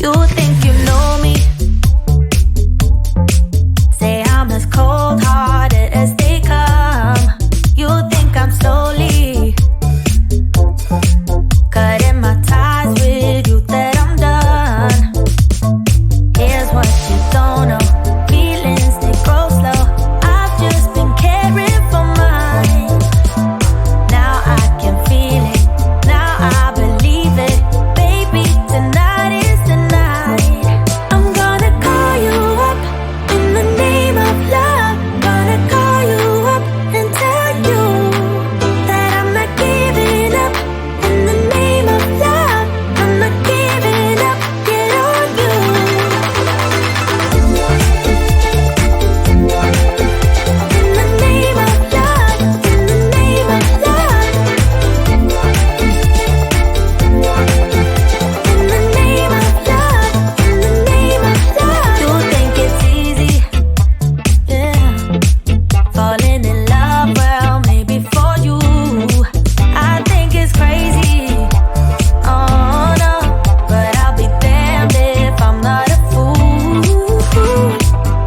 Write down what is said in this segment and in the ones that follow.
You think you know me? Say I'm as cold-hearted as they come. You think I'm slowly cutting my ties with you, that I'm done. Here's what you don't know. Feelings, they grow slow. I've just been caring for mine. Now I can feel it. Now I believe it. Baby, tonight is the night. I'm gonna call you up in the name of love. Gonna call you up and tell you that I'm not giving up. In the name of love, I'm not giving up. Get on you. In the name of love, in the name of love. In the name of love, in the name of love. You think it's easy, yeah, falling in love, well, maybe for you. I think it's crazy, oh no, but I'll be damned if I'm not a fool.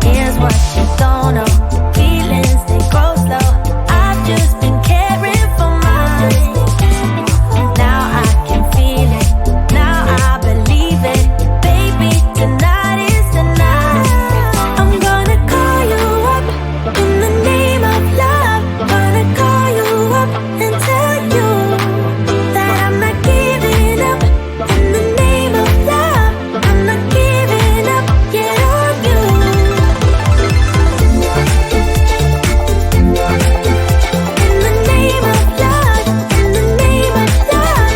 Here's what you don't know. Feelings, they grow slow. I've just been caring for mine. Now I can feel it. Now I believe it. Baby, tonight is the night. I'm gonna call you up in the name of love. Gonna call you up and tell you that I'm not giving up. In the name of love, I'm not giving up. Get on you. In the name of love, in the name of love.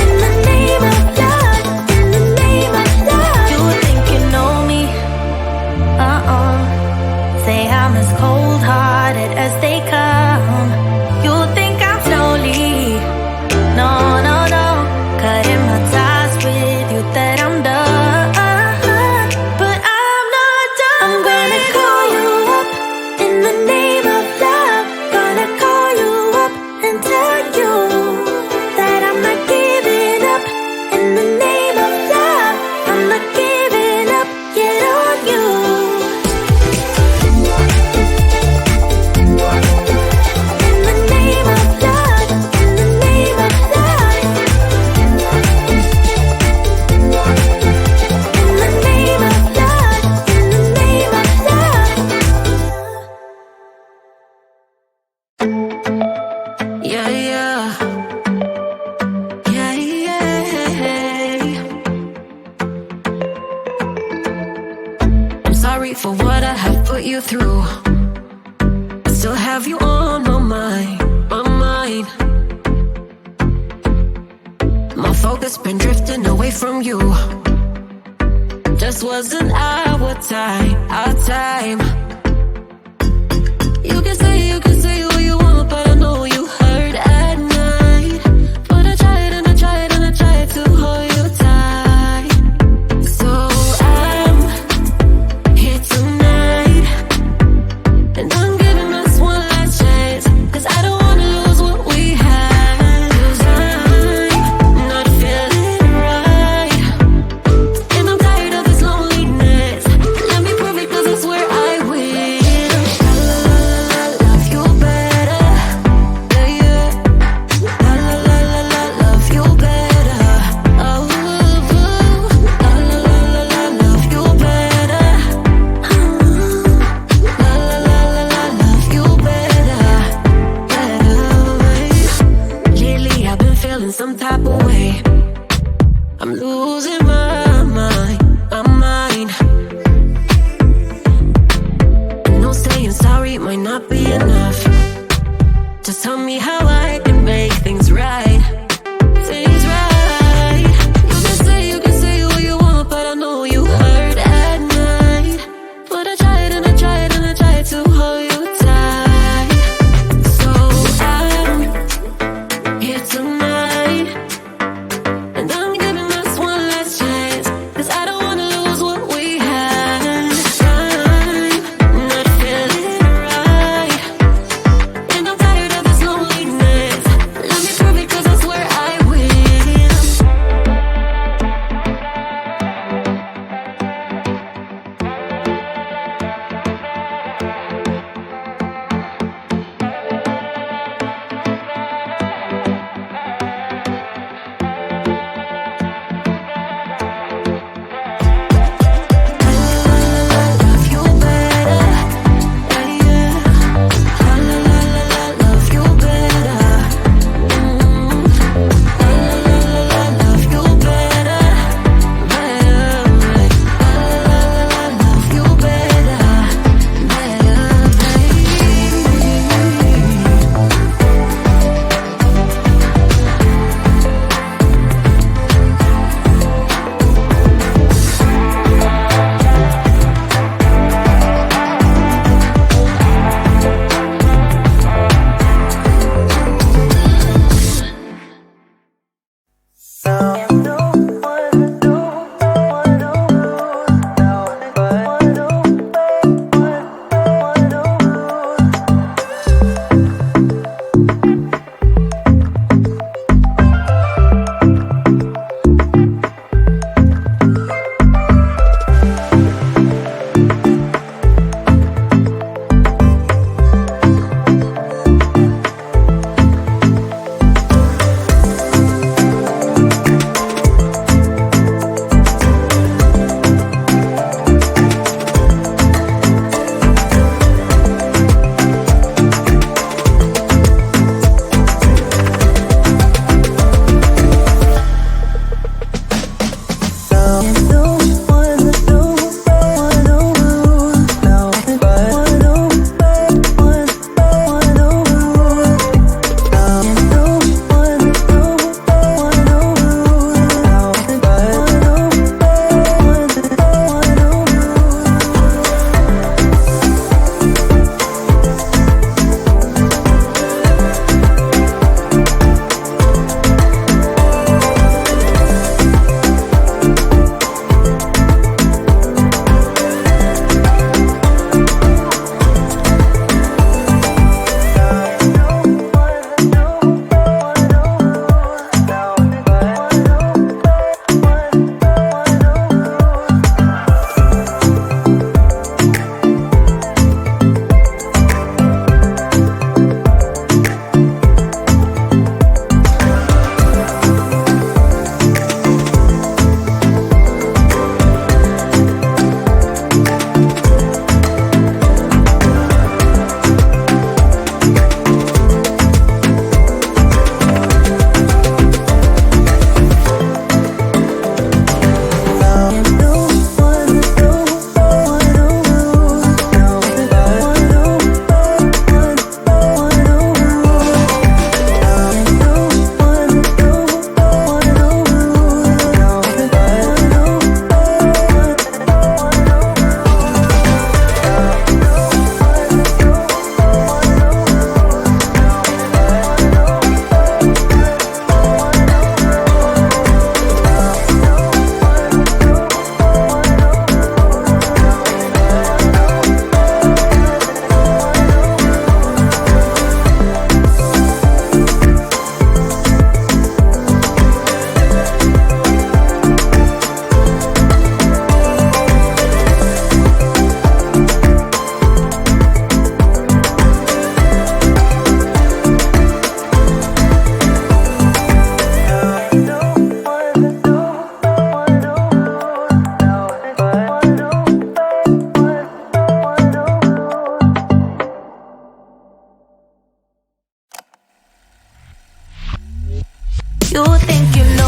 In the name of love, in the name of love. You think you know me? Say I'm as cold-hearted as they come. You think I'm slowly, no, no, no, cutting my ties with you, that I'm done. But I'm not done. I'm gonna call you up in the name of love. Gonna call you up and tell you that I'm not giving up. In the name of love, I'm not giving up. Get on you. In the name of love, in the name of love. In the name of love, in the name of love. Yeah, yeah. Yeah, yeah. I'm sorry for what I have put you through. I still have you on my mind, my mind. My focus been drifting away from you. Just wasn't our time, our time. You can say what you want, but I know you hurt at night. But I tried and I tried and I tried to hold you tight. So I'm here tonight, and I'm giving us one last chance, 'cause I don't wanna lose what we had. 'Cause I'm not feeling right, and I'm tired of this loneliness. Let me prove it, 'cause I swear I will. Love you better, yeah, yeah. Love you better. Oh, love you better. Love you better, better. Lately I've been feeling some type of way. I'm losing my mind, my mind. I know saying sorry might not be enough. Just tell me how I can make things right. Things right. You can say what you want, but I know you hurt at night. But I tried and I tried and I tried to hold you tight. So I'm here tonight, and I'm giving us one last chance, 'cause I don't wanna lose what we had. I'm not feeling right, and I'm tired of this loneliness. Let me prove it, 'cause I You think you know